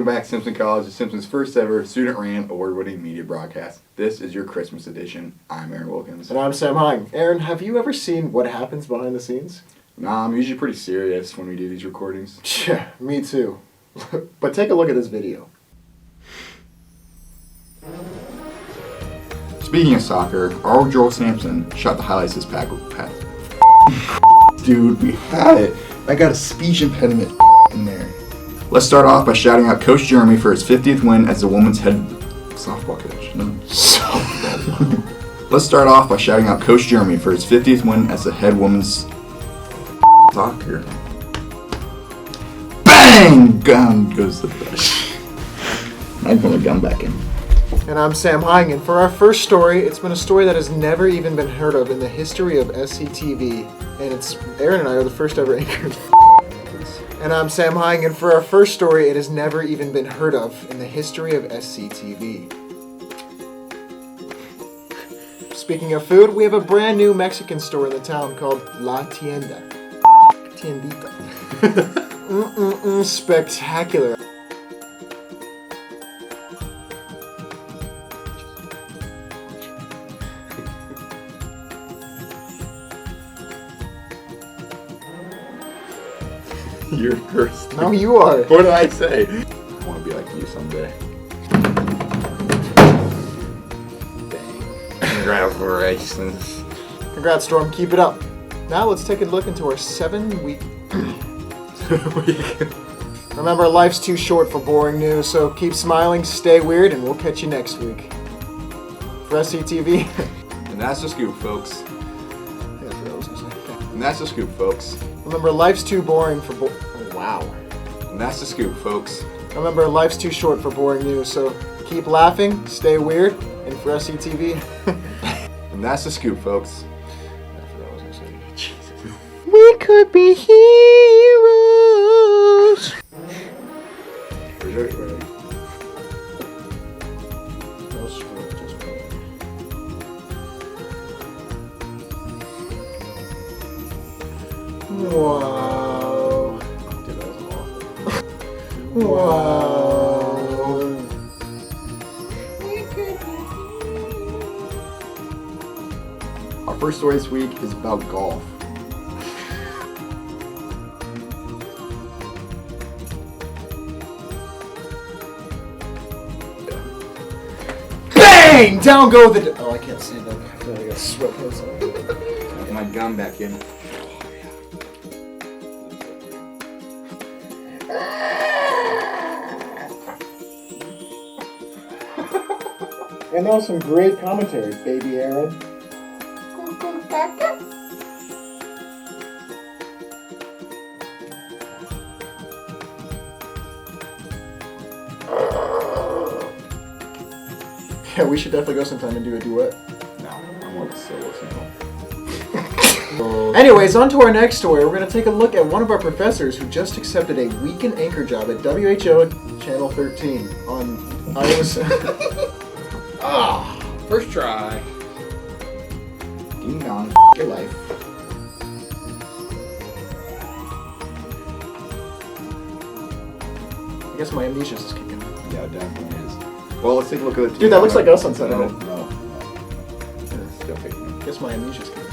back to Simpson College, Simpson's first ever student-ran, award-winning media broadcast. This is your Christmas edition. I'm Aaron Wilkins. And I'm Sam Hying. Aaron, have you ever seen what happens behind the scenes? Nah, I'm usually pretty serious when we do these recordings. Yeah, me too. But take a look at this video. Speaking of soccer, our Joel Simpson shot the highlights this past. Dude, we had it. I got a speech impediment in there. Let's start off by shouting out Coach Jeremy for his 50th win as the women's head softball coach. No, softball. Let's start off by shouting out Coach Jeremy for his 50th win as the head women's soccer. Bang! Gun goes the best. I'm putting the gun back in. And I'm Sam Hying, and for our first story, it's been a story that has never even been heard of in the history of SCTV, and it's Aaron and I are the first ever anchors. And I'm Sam Hying, and for our first story, it has never even been heard of in the history of SCTV. Speaking of food, we have a brand new Mexican store in the town called La Tienda. Tiendita. Spectacular. You're first. Now you are. What did I say? I want to be like you someday. Dang. Congratulations. Congrats, Storm. Keep it up. Now let's take a look into our 7-week... Remember, life's too short for boring news, so keep smiling, stay weird, and we'll catch you next week. For SCTV... And that's the scoop, folks. And that's the scoop, folks. Remember, life's too boring for oh, wow. And that's the scoop, folks. Remember, life's too short for boring news, so keep laughing, stay weird, and for SCTV... And that's the scoop, folks. I forgot what I was going to say. Jesus. We could be heroes! Ready? Wow. Dude, that was awful. Wow. Our first story this week is about golf. Bang! Down go the... Oh, I can't say that. I feel like I got sweatpants on. Put my gun back in. And that was some great commentary, baby Aaron. Yeah, we should definitely go sometime and do a duet. No, I'm more of a solo single. Anyways, on to our next story. We're going to take a look at one of our professors who just accepted a weekend anchor job at WHO Channel 13 on Iowa. Ah, first try. Ding dong, your life. I guess my amnesia is kicking. Yeah, it definitely is. Well, let's take a look at it. Dude, that looks like us on Saturday. No. Still kicking. I guess my amnesia is kicking.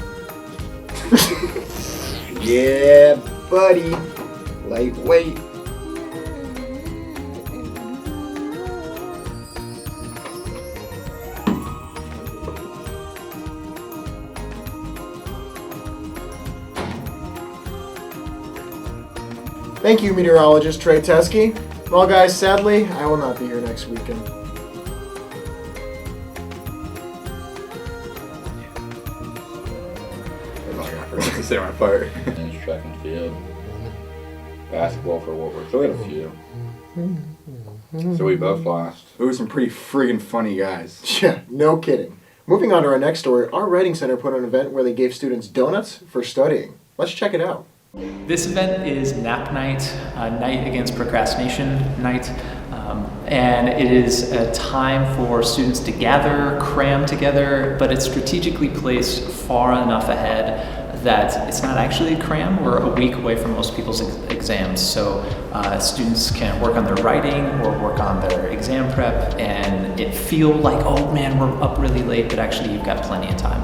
Yeah, buddy. Lightweight. Thank you, meteorologist Trey Teskey. Well, guys, sadly, I will not be here next weekend. Say my part. Men's track and field. Basketball for what we're. So we had a few. So we both lost. We were some pretty friggin' funny guys. Yeah, no kidding. Moving on to our next story, our writing center put on an event where they gave students donuts for studying. Let's check it out. This event is N.A.P night, Night Against Procrastination night, and it is a time for students to gather, cram together, but it's strategically placed far enough ahead that it's not actually a cram. We're a week away from most people's exams, so students can work on their writing or work on their exam prep, and it feel like, oh man, we're up really late, but actually you've got plenty of time.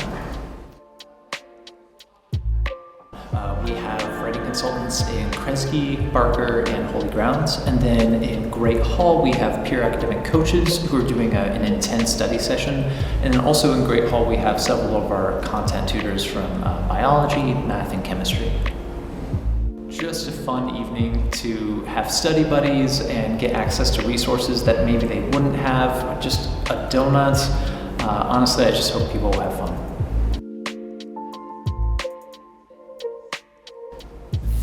We have writing consultants in Kresge, Barker, and Holy Grounds. And then in Great Hall, we have peer academic coaches who are doing an intense study session. And then also in Great Hall, we have several of our content tutors from biology, math, and chemistry. Just a fun evening to have study buddies and get access to resources that maybe they wouldn't have, just a donut. Honestly, I just hope people will have fun.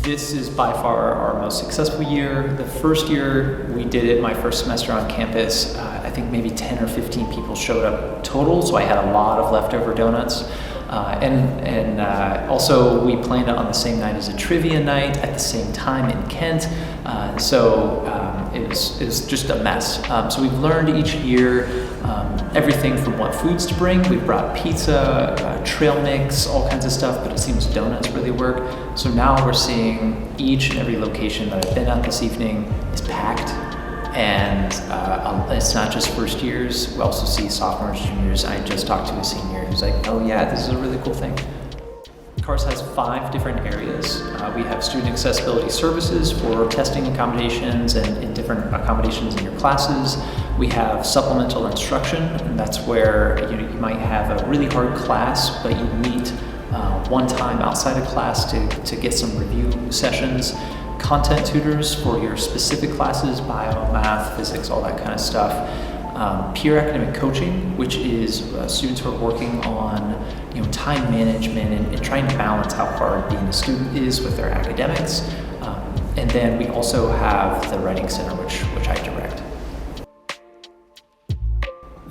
This is by far our most successful year. The first year we did it, my first semester on campus, I think maybe 10 or 15 people showed up total, so I had a lot of leftover donuts. Also we planned it on the same night as a trivia night at the same time in Kent, it was just a mess. So we've learned each year everything from what foods to bring. We've brought pizza, trail mix, all kinds of stuff, but it seems donuts really work. So now we're seeing each and every location that I've been at this evening is packed. And it's not just first years, we also see sophomores, juniors. I just talked to a senior who's like, oh yeah, this is a really cool thing. CARS has 5 different areas. We have student accessibility services for testing accommodations and different accommodations in your classes. We have supplemental instruction, and that's where you might have a really hard class, but you meet one time outside of class to get some review sessions. Content tutors for your specific classes, bio, math, physics, all that kind of stuff. Peer academic coaching, which is students who are working on time management and trying to balance how hard being a student is with their academics. And then we also have the Writing Center, which I direct.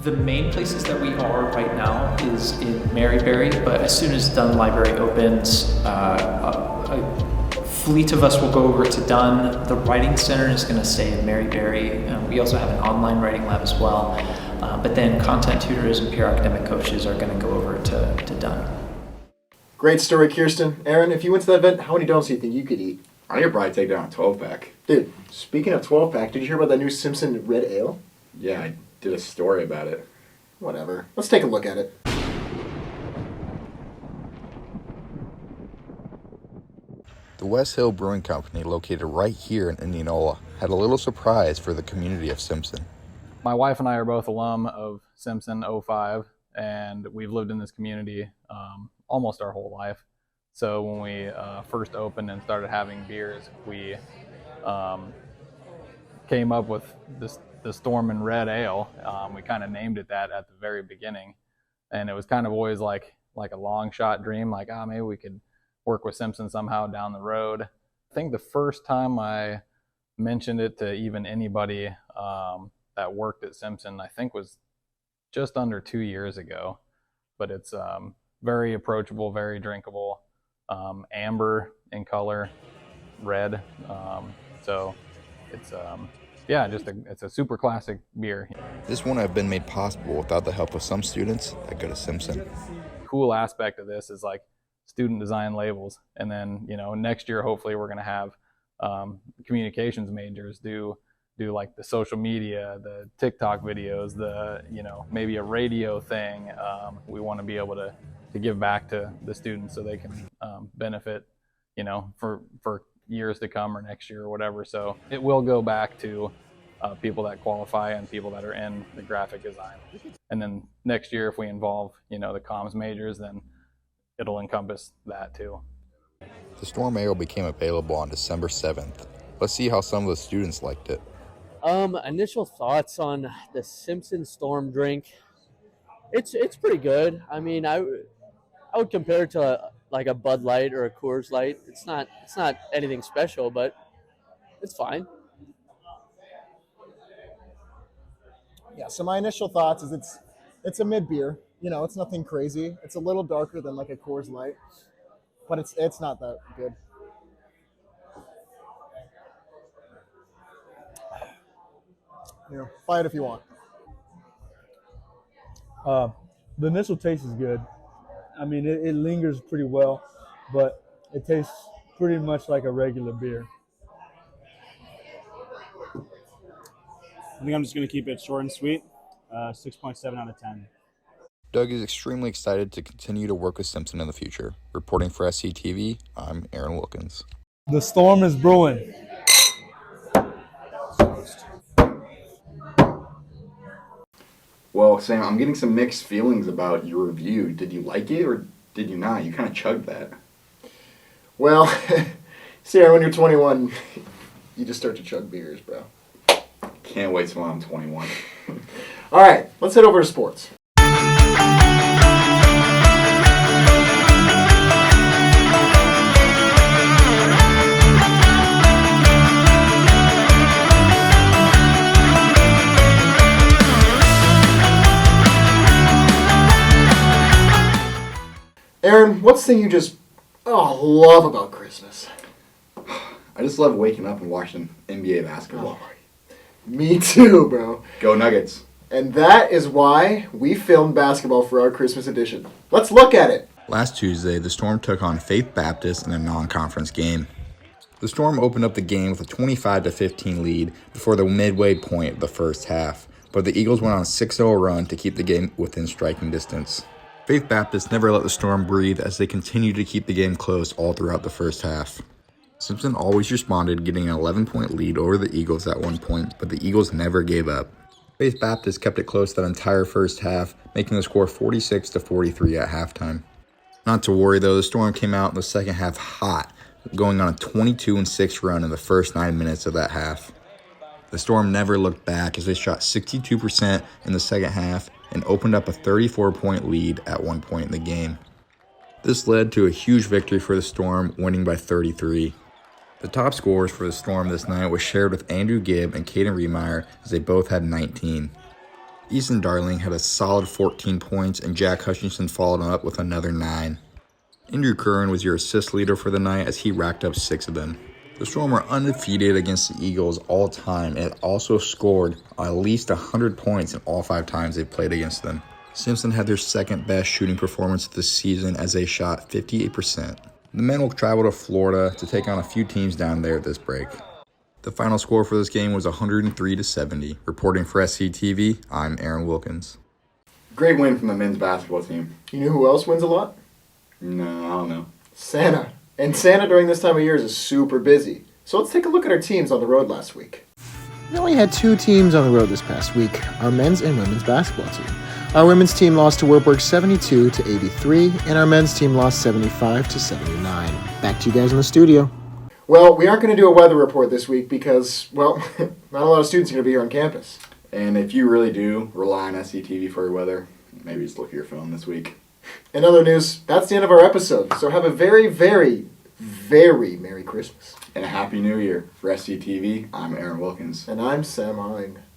The main places that we are right now is in Maryberry, but as soon as Dunn Library opens, a fleet of us will go over to Dunn. The Writing Center is going to stay in Maryberry. We also have an online writing lab as well. But then content tutors and peer academic coaches are going to go over to Dunn. Great story, Kyrsten. Aaron, if you went to that event, how many donuts do you think you could eat? I could probably take down a 12-pack. Dude, speaking of 12-pack, did you hear about that new Simpson red ale? Yeah, I did a story about it. Whatever. Let's take a look at it. The West Hill Brewing Company, located right here in Indianola, had a little surprise for the community of Simpson. My wife and I are both alum of Simpson 05, and we've lived in this community almost our whole life. So when we first opened and started having beers, we came up with the Storm and Red Ale. We kind of named it that at the very beginning, and it was kind of always like a long shot dream, like, maybe we could work with Simpson somehow down the road. I think the first time I mentioned it to even anybody that worked at Simpson, I think was just under 2 years ago. But it's very approachable, very drinkable, amber in color, red. So it's it's a super classic beer. This wouldn't have been made possible without the help of some students that go to Simpson. Cool aspect of this is like student design labels, and then next year hopefully we're going to have communications majors do like the social media, the TikTok videos, the maybe a radio thing. We want to be able to give back to the students so they can benefit for years to come or next year or whatever. So it will go back to people that qualify and people that are in the graphic design. And then next year if we involve the comms majors, then it'll encompass that too. The Storm Ale became available on December 7th. Let's see how some of the students liked it. Initial thoughts on the Simpson Storm drink. It's pretty good. I mean, I would compare it to like a Bud Light or a Coors Light. It's not anything special, but it's fine. Yeah, so my initial thoughts is it's a mid beer. It's nothing crazy. It's a little darker than like a Coors Light, but it's not that good. Buy it if you want. The initial taste is good. I mean, it lingers pretty well. but it tastes pretty much like a regular beer. I think I'm just going to keep it short and sweet. 6.7 out of 10. Doug is extremely excited to continue to work with Simpson in the future. Reporting for SCTV, I'm Aaron Wilkins. The storm is brewing. Well, Sam, I'm getting some mixed feelings about your review. Did you like it or did you not? You kind of chugged that. Well, Sarah, when you're 21, you just start to chug beers, bro. Can't wait till I'm 21. All right, let's head over to sports. Aaron, what's the thing you just love about Christmas? I just love waking up and watching NBA basketball. Me too, bro. Go Nuggets. And that is why we filmed basketball for our Christmas edition. Let's look at it. Last Tuesday, the Storm took on Faith Baptist in a non-conference game. The Storm opened up the game with a 25-15 lead before the midway point of the first half, but the Eagles went on a 6-0 run to keep the game within striking distance. Faith Baptist never let the Storm breathe as they continued to keep the game close all throughout the first half. Simpson always responded, getting an 11-point lead over the Eagles at one point, but the Eagles never gave up. Faith Baptist kept it close that entire first half, making the score 46-43 at halftime. Not to worry though, the Storm came out in the second half hot, going on a 22-6 run in the first 9 minutes of that half. The Storm never looked back as they shot 62% in the second half and opened up a 34-point lead at one point in the game. This led to a huge victory for the Storm, winning by 33. The top scorers for the Storm this night was shared with Andrew Gibb and Caden Rehmeyer as they both had 19. Easton Darling had a solid 14 points and Jack Hutchinson followed up with another 9. Andrew Curran was your assist leader for the night as he racked up 6 of them. The Storm were undefeated against the Eagles all time and also scored at least 100 points in all 5 times they played against them. Simpson had their second best shooting performance this season as they shot 58%. The men will travel to Florida to take on a few teams down there at this break. The final score for this game was 103-70. Reporting for SCTV, I'm Aaron Wilkins. Great win from the men's basketball team. You know who else wins a lot? No, I don't know. Santa. And Santa during this time of year is super busy. So let's take a look at our teams on the road last week. We only had 2 teams on the road this past week, our men's and women's basketball team. Our women's team lost to Rehberg 72-83, and our men's team lost 75-79. Back to you guys in the studio. Well, we aren't going to do a weather report this week because, well, not a lot of students are going to be here on campus. And if you really do rely on SCTV for your weather, maybe just look at your phone this week. In other news, that's the end of our episode. So have a very, very, very Merry Christmas. And a Happy New Year. For SCTV, I'm Aaron Wilkins. And I'm Sam Hying.